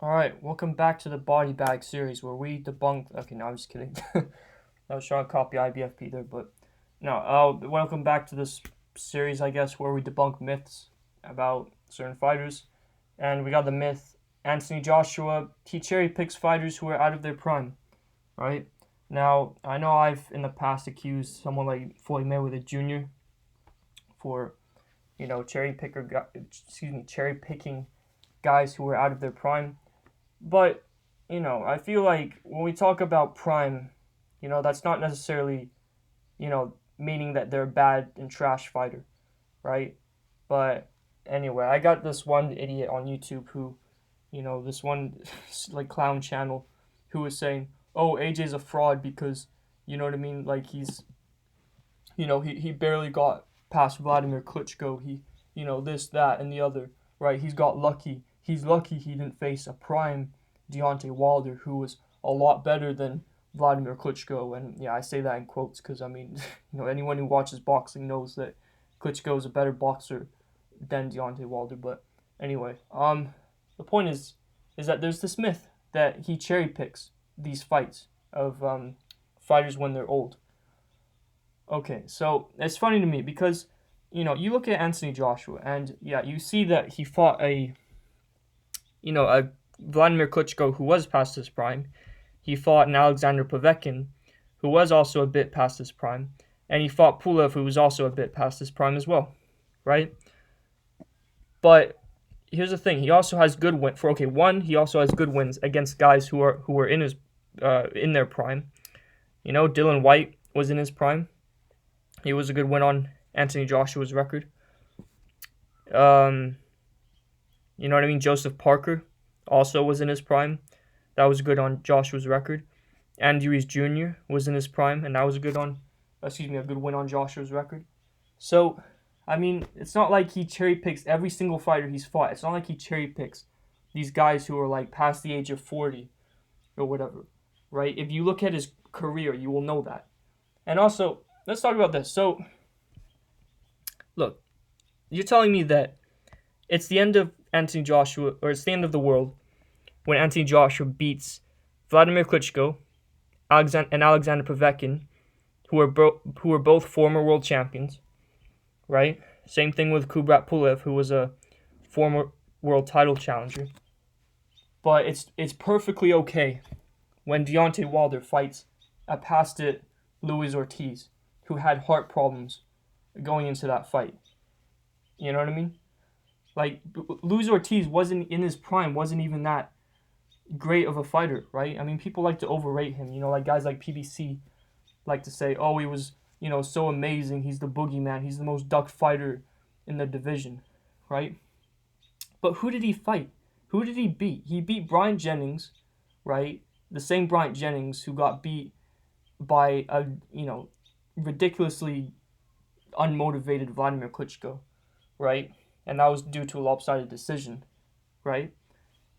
Alright, welcome back to the body bag series where we debunk. Okay, no, I'm just kidding. I was trying to copy IBFP there, but no. Welcome back to this series, I guess, where we debunk myths about certain fighters. And we got the myth Anthony Joshua, he cherry picks fighters who are out of their prime, right? Now, I know I've in the past accused someone like Floyd Mayweather Jr. for, cherry picking guys who are out of their prime. But, I feel like when we talk about prime, that's not necessarily, meaning that they're a bad and trash fighter, right? But anyway, I got this one idiot on YouTube who, this one like clown channel who was saying, "Oh, AJ's a fraud because, you know what I mean? Like he barely got past Vladimir Klitschko. This, that, and the other, right? He's got lucky. He's lucky he didn't face a prime Deontay Wilder who was a lot better than Vladimir Klitschko." And yeah, I say that in quotes because, I mean, anyone who watches boxing knows that Klitschko is a better boxer than Deontay Wilder. But anyway, the point is that there's this myth that he cherry picks these fights of fighters when they're old. Okay, so it's funny to me because you look at Anthony Joshua and yeah, you see that he fought a Vladimir Klitschko who was past his prime. He fought an Alexander Povetkin who was also a bit past his prime, and he fought Pulev who was also a bit past his prime as well, right? But here's the thing: he also has good win for he also has good wins against guys who are in his in their prime. Dylan White was in his prime. He was a good win on Anthony Joshua's record. You know what I mean? Joseph Parker also was in his prime. That was good on Joshua's record. Andy Ruiz Jr. was in his prime, and that was a good win on Joshua's record. So, I mean, it's not like he cherry picks every single fighter he's fought. It's not like he cherry picks these guys who are like past the age of 40 or whatever, right? If you look at his career, you will know that. And also, let's talk about this. So, look, you're telling me that it's the end of Anthony Joshua, or it's the end of the world when Anthony Joshua beats Vladimir Klitschko and Alexander Povetkin, who are both former world champions, right? Same thing with Kubrat Pulev, who was a former world title challenger. But it's perfectly okay when Deontay Wilder fights a past it Luis Ortiz, who had heart problems going into that fight. You know what I mean? Like, Luis Ortiz wasn't in his prime, wasn't even that great of a fighter, right? I mean, people like to overrate him. Like guys like PBC like to say, "Oh, he was, so amazing. He's the boogeyman. He's the most ducked fighter in the division," right? But who did he fight? Who did he beat? He beat Bryant Jennings, right? The same Bryant Jennings who got beat by a, ridiculously unmotivated Vladimir Klitschko, right? And that was due to a lopsided decision, right?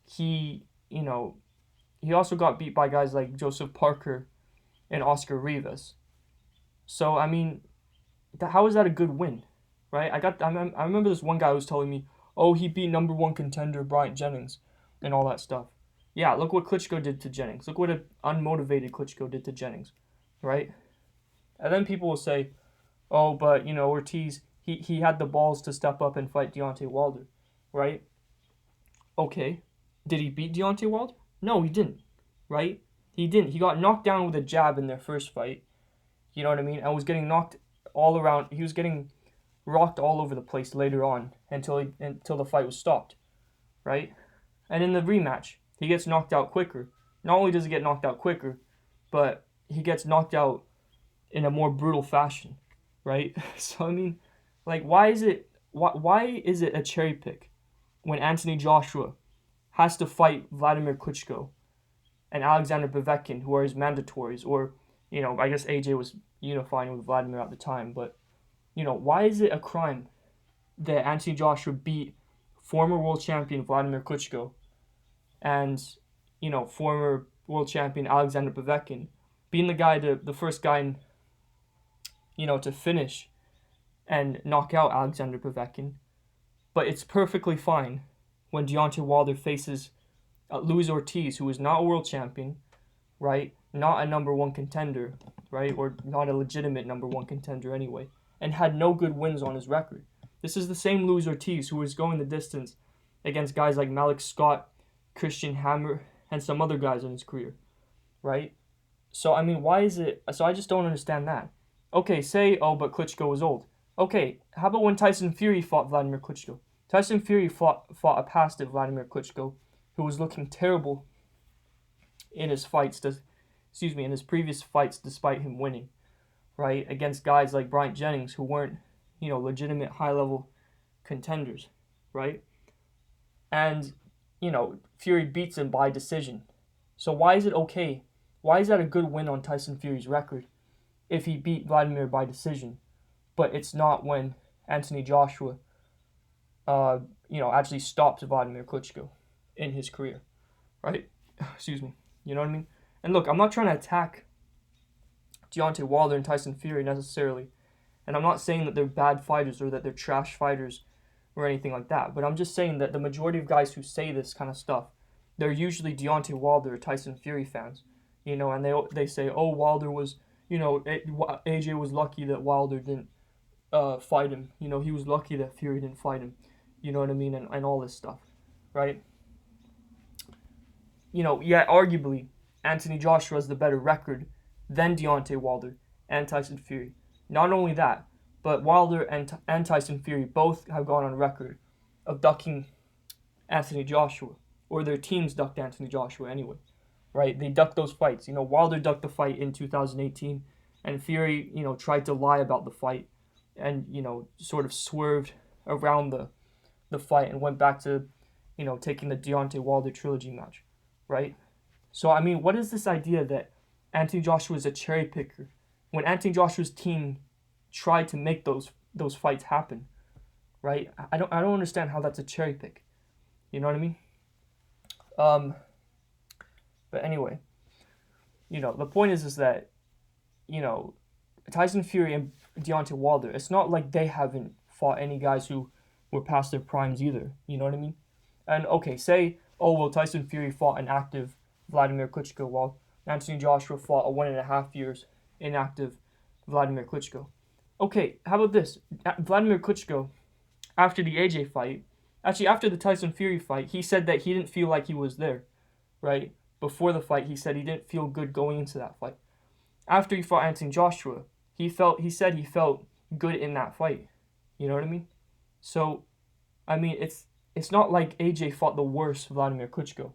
He, he also got beat by guys like Joseph Parker and Oscar Rivas. So, I mean, how is that a good win, right? I remember this one guy was telling me, "Oh, he beat number one contender Bryant Jennings and all that stuff." Yeah, look what Klitschko did to Jennings. Look what an unmotivated Klitschko did to Jennings, right? And then people will say, "Oh, but, Ortiz, he had the balls to step up and fight Deontay Wilder," right? Okay. Did he beat Deontay Wilder? No, he didn't, right? He didn't. He got knocked down with a jab in their first fight. You know what I mean? And was getting knocked all around. He was getting rocked all over the place later on until the fight was stopped, right? And in the rematch, he gets knocked out quicker. Not only does he get knocked out quicker, but he gets knocked out in a more brutal fashion, right? So I mean, like, why is it a cherry pick when Anthony Joshua has to fight Vladimir Klitschko and Alexander Povetkin, who are his mandatories, or, I guess AJ was unifying with Vladimir at the time, but, why is it a crime that Anthony Joshua beat former world champion Vladimir Klitschko and, former world champion Alexander Povetkin, being the first guy, to finish and knock out Alexander Povetkin, but it's perfectly fine when Deontay Wilder faces Luis Ortiz, who was not a world champion, right? Not a number one contender, right? Or not a legitimate number one contender anyway, and had no good wins on his record. This is the same Luis Ortiz who was going the distance against guys like Malik Scott, Christian Hammer, and some other guys in his career, right? So, I mean, why is it... So I just don't understand that. Okay, say, oh, but Klitschko was old. Okay, how about when Tyson Fury fought Vladimir Klitschko? Tyson Fury fought a past Vladimir Klitschko, who was looking terrible in his fights, in his previous fights, despite him winning, right? Against guys like Bryant Jennings, who weren't, legitimate high-level contenders, right? And, Fury beats him by decision. So why is it okay? Why is that a good win on Tyson Fury's record if he beat Vladimir by decision? But it's not when Anthony Joshua, actually stops Vladimir Klitschko in his career, right? Excuse me. You know what I mean? And look, I'm not trying to attack Deontay Wilder and Tyson Fury necessarily. And I'm not saying that they're bad fighters or that they're trash fighters or anything like that. But I'm just saying that the majority of guys who say this kind of stuff, they're usually Deontay Wilder or Tyson Fury fans. And they say, oh, Wilder was, AJ was lucky that Wilder didn't fight him. He was lucky that Fury didn't fight him. You know what I mean? And all this stuff, right? Arguably, Anthony Joshua has the better record than Deontay Wilder and Tyson Fury. Not only that, but Wilder and Tyson Fury both have gone on record of ducking Anthony Joshua, or their teams ducked Anthony Joshua anyway, right? They ducked those fights. Wilder ducked the fight in 2018, and Fury, tried to lie about the fight and, sort of swerved around the fight and went back to, taking the Deontay Wilder trilogy match, right? So, I mean, what is this idea that Anthony Joshua is a cherry picker when Anthony Joshua's team tried to make those fights happen, right? I don't understand how that's a cherry pick. You know what I mean? But anyway, the point is that, Tyson Fury and Deontay Wilder, it's not like they haven't fought any guys who were past their primes either. You know what I mean? And okay, say, oh, well, Tyson Fury fought an active Vladimir Klitschko while Anthony Joshua fought a 1.5 years inactive Vladimir Klitschko. Okay, how about this? Vladimir Klitschko, after the AJ fight, actually after the Tyson Fury fight, he said that he didn't feel like he was there, right? Before the fight, he said he didn't feel good going into that fight. After he fought Anthony Joshua, he said he felt good in that fight. You know what I mean? So, I mean, it's not like AJ fought the worst Vladimir Klitschko,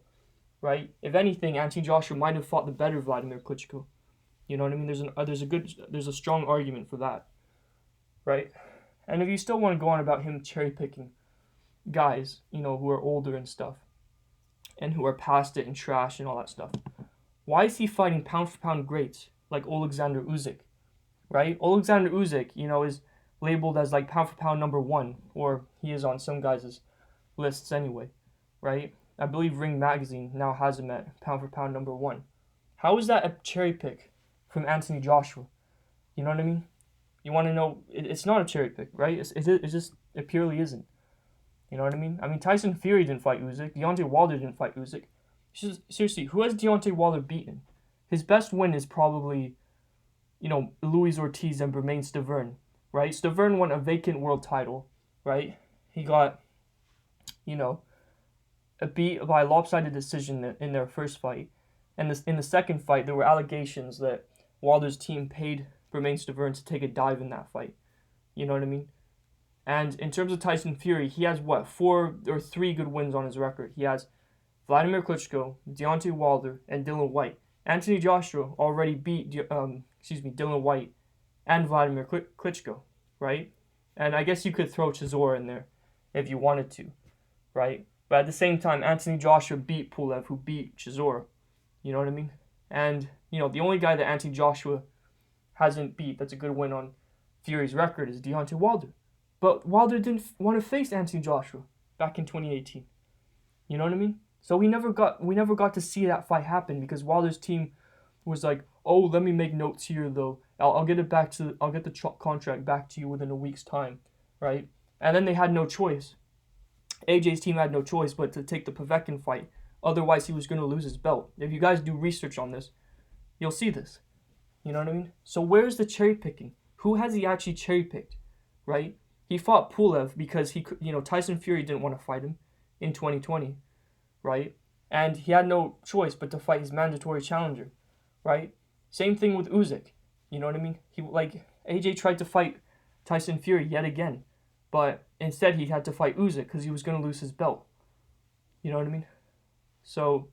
right? If anything, Anthony Joshua might have fought the better Vladimir Klitschko. You know what I mean? There's a strong argument for that, right? And if you still want to go on about him cherry picking guys, who are older and stuff, and who are past it and trash and all that stuff, why is he fighting pound for pound greats like Alexander Usyk, right? Alexander Usyk, is labeled as like pound for pound number one, or he is on some guys' lists anyway, right? I believe Ring Magazine now has him at pound for pound number one. How is that a cherry pick from Anthony Joshua? You know what I mean? You want to know, it's not a cherry pick, right? It purely isn't. You know what I mean? I mean, Tyson Fury didn't fight Usyk. Deontay Wilder didn't fight Usyk. Seriously, who has Deontay Wilder beaten? His best win is probably, Luis Ortiz and Bermane Stiverne, right? Stiverne won a vacant world title, right? He got, beat by a lopsided decision in their first fight. And in the second fight, there were allegations that Wilder's team paid Bermane Stiverne to take a dive in that fight. You know what I mean? And in terms of Tyson Fury, he has 3 good wins on his record. He has Vladimir Klitschko, Deontay Wilder, and Dillian Whyte. Anthony Joshua already beat Dillian Whyte and Vladimir Klitschko, right? And I guess you could throw Chisora in there if you wanted to, right? But at the same time, Anthony Joshua beat Pulev, who beat Chisora. You know what I mean? And, the only guy that Anthony Joshua hasn't beat that's a good win on Fury's record is Deontay Wilder. But Wilder didn't want to face Anthony Joshua back in 2018. You know what I mean? So we never got to see that fight happen because Wilder's team was like, oh, let me make notes here though. I'll get the contract back to you within a week's time, right? And then they had no choice. AJ's team had no choice but to take the Povetkin fight Otherwise, he was going to lose his belt. If you guys do research on this, you'll see this. You know what I mean? So where's the cherry picking? Who has he actually cherry picked, right? He fought Pulev because Tyson Fury didn't want to fight him in 2020, right? And he had no choice but to fight his mandatory challenger, right? Same thing with Usyk. You know what I mean? AJ tried to fight Tyson Fury yet again, but instead he had to fight Usyk because he was going to lose his belt. You know what I mean? So,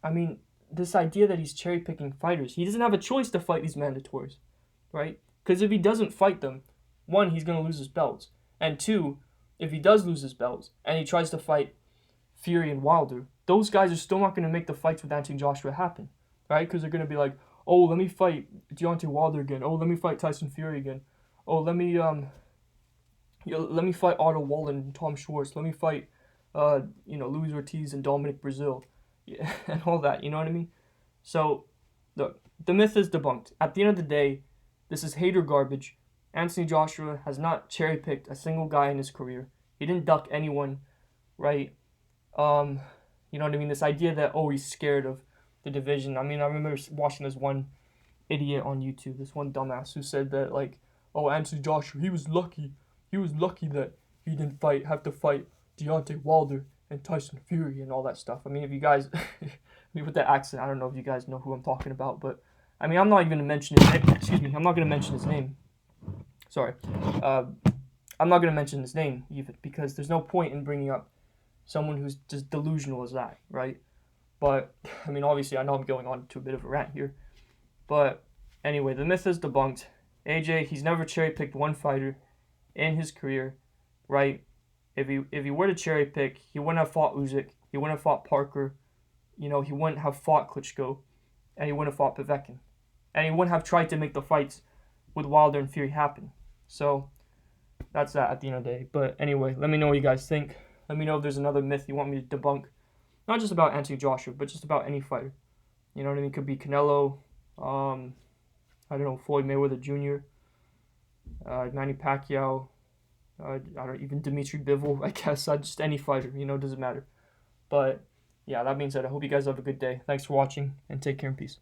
I mean, this idea that he's cherry picking fighters, he doesn't have a choice to fight these mandatories, right? Because if he doesn't fight them, one, he's going to lose his belts. And two, if he does lose his belts and he tries to fight Fury and Wilder, those guys are still not going to make the fights with Anthony Joshua happen, right? Because they're going to be like, oh, let me fight Deontay Wilder again. Oh, let me fight Tyson Fury again. Oh, let me fight Otto Wallen and Tom Schwartz. Let me fight, Luis Ortiz and Dominic Brazil, yeah, and all that. You know what I mean? So, the myth is debunked. At the end of the day, this is hater garbage. Anthony Joshua has not cherry-picked a single guy in his career. He didn't duck anyone, right? You know what I mean? This idea that, oh, he's scared of the division. I mean, I remember watching this one idiot on YouTube, this one dumbass who said that, like, oh, Anthony Joshua, he was lucky. He was lucky that he didn't have to fight Deontay Wilder and Tyson Fury and all that stuff. I mean, if you guys, with that accent, I don't know if you guys know who I'm talking about, but, I mean, I'm not even going to mention his name. Excuse me, I'm not going to mention his name. Sorry. I'm not going to mention his name, even, because there's no point in bringing up someone who's just delusional as that, right? But, I mean, obviously, I know I'm going on to a bit of a rant here. But, anyway, the myth is debunked. AJ, he's never cherry-picked one fighter in his career, right? If he were to cherry-pick, he wouldn't have fought Usyk, he wouldn't have fought Parker, he wouldn't have fought Klitschko, and he wouldn't have fought Povetkin. And he wouldn't have tried to make the fights with Wilder and Fury happen. So, that's that at the end of the day. But anyway, let me know what you guys think. Let me know if there's another myth you want me to debunk. Not just about Anthony Joshua, but just about any fighter. You know what I mean? It could be Canelo, I don't know, Floyd Mayweather Jr., Manny Pacquiao, even Dimitri Bivol, I guess. Just any fighter, doesn't matter. But, yeah, that being said, I hope you guys have a good day. Thanks for watching, and take care and peace.